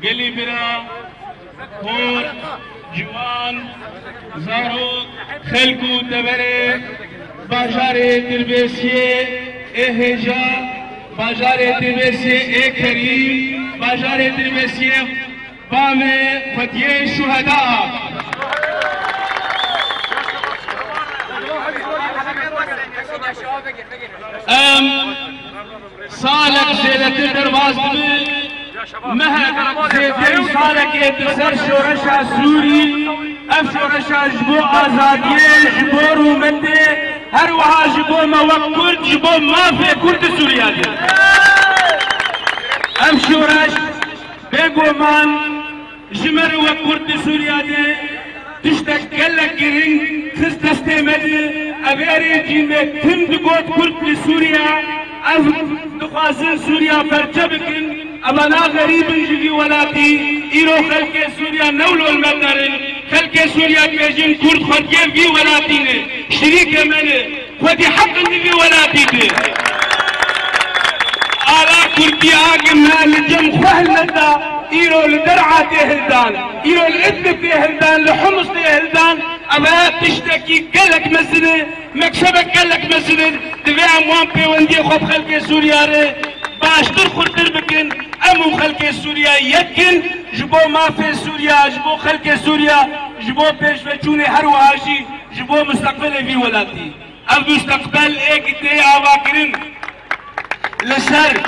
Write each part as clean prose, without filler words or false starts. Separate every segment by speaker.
Speaker 1: گلی برا خور جوان زارو خلکو دبره بازار دربیسیه اهجا بازار دربیسیه کریم بازار دربیسیه بام فتیه شهداء سالك زيلة درواز مهد زيتين سالك يتسر شورشا سوري اف شورشا جبو آزادية جبو رومندي هر وها جبو موكل جبو مافي كرد سوريا دي اف شورش بيقو من جمر وكرد سوريا دي تشتك قلق جرين تستستمدي ابيري جيمي تمد قوت كرد لسوريا اف دخوازن سوريا فرجبكن أبنا غريب جدي ولاتي إيرو خلق سوريا نولو المدرن خلق سوريا بيجين كرد خديم في ولاتينه شريك منه خدي حق في ولاتينه آلا كردي آقمنا لجم خهل لدى إيرو لدرعة تهلدان إيرو لإذن تهلدان لحمص تهلدان أبا تشتكي قلق مسنة مكسبك قلق مسنة دفع أموان بيوندي خب خلق سوريا ري باشتر خلتر بكن امو خلق سوريا يكن جبو ما في سوريا جبو خلق سوريا جبو بيش فچوني هر وهاشي جبو مستقبل في ولاتي اب مستقبل ايك دي آواكرن لسر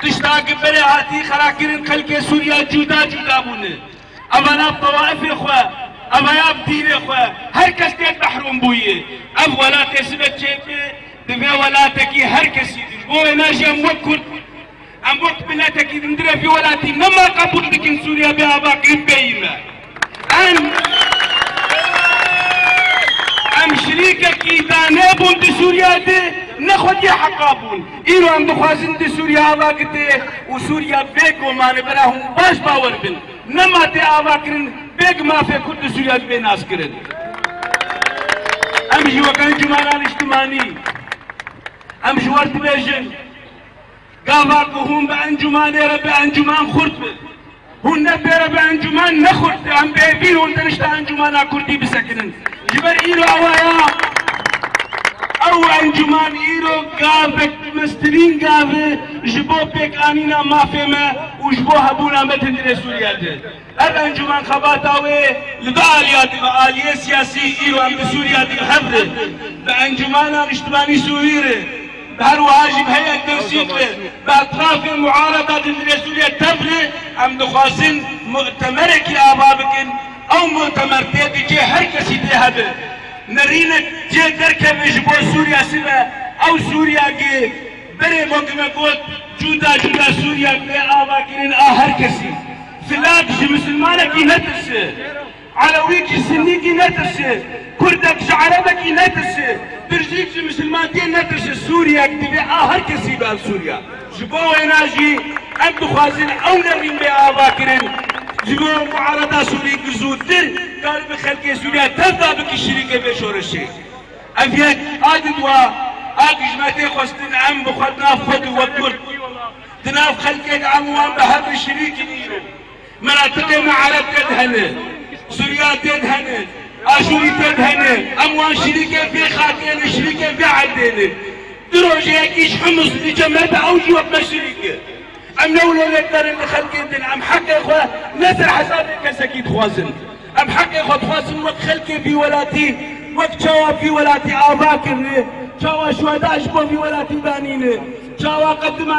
Speaker 1: تشتاق بري هاتي خراكرن خلق سوريا جودا جودا بونه ابانا بطوائف اخوة اباياب دين اخوة هر کس ديت محروم بويه اب ولاتي سبت شيبه دفع ولاتكي هر كسي جبو اناجي اموكر اموت بلاتك اندرا في ولاتي نما قبول لكن سوريا باباقين بيما ام شريكك اذا نابون دي سوريا دي ناخد يا حقابون ايرو ام دخوازن دي سوريا اباقتي وسوريا بيك ومان براهم باش باور بن نما تي اباقرن بيك ما في كل سوريا بيناس كرن ام جوكان جمالا الاجتماعي ام جوار تبيجن قافاق هم بأنجمان ربي أنجمان خرطب هن نبي ربي أنجمان نخرط عم بيبين هون تنشتا أنجمان كردي بسكنن جبر إيرو أوايا أو أنجمان إيرو قافك مسترين قافة جبو بيك آنينا ما فيما وجبو هبونا متندري سوريا دي الأنجمان خباتاوي لدعاليات آلية سياسي إيرو عم بسوريا دي حبر بأنجمان اجتماعي سوريري بهر واجب هيئة تنسيق بأطراف المعارضة ضد سوريا تبري أم دخوازن مؤتمرك يا أبابكن أو مؤتمر تيجي هر كسي دي هبه نرينك جي دركب جبو سوريا سبا أو سوريا جي بري موكما قوت جودا جودا سوريا بي أباكرين هر كسي فلاك جي مسلمانك نترسي علويك سنيك نترسي كردك عربك نترسي برجيك مسلمانتين نترسي سوريا كتبي هر كسي بال سوريا جبو ويناجي ام دخوازن او نرين بي باكرين جبو معارضة سوري كزودتر قال بخلقي سوريا تبدا بك الشريكة بشورشي افيك عادد اجماتي خوستن عم بخدنا فدو وكرد تناف خلقك عموان بهب الشريك نيرو مناطق معارض تدهنه سوريا تدهنه اشوري تدهنه اموان شريكه في خاطين شريكه في عدينه دروجه كيش حمص لجماعه او جواب شريكه ام لولا نقدر ان خلقين ام حق اخوه نزل حسابك كسكيت خوازن ام حق اخوه خوازن وقت خلقي في ولاتي وقت شوا في ولاتي اباكر شوا شهداء في ولاتي بانينه شوا قدم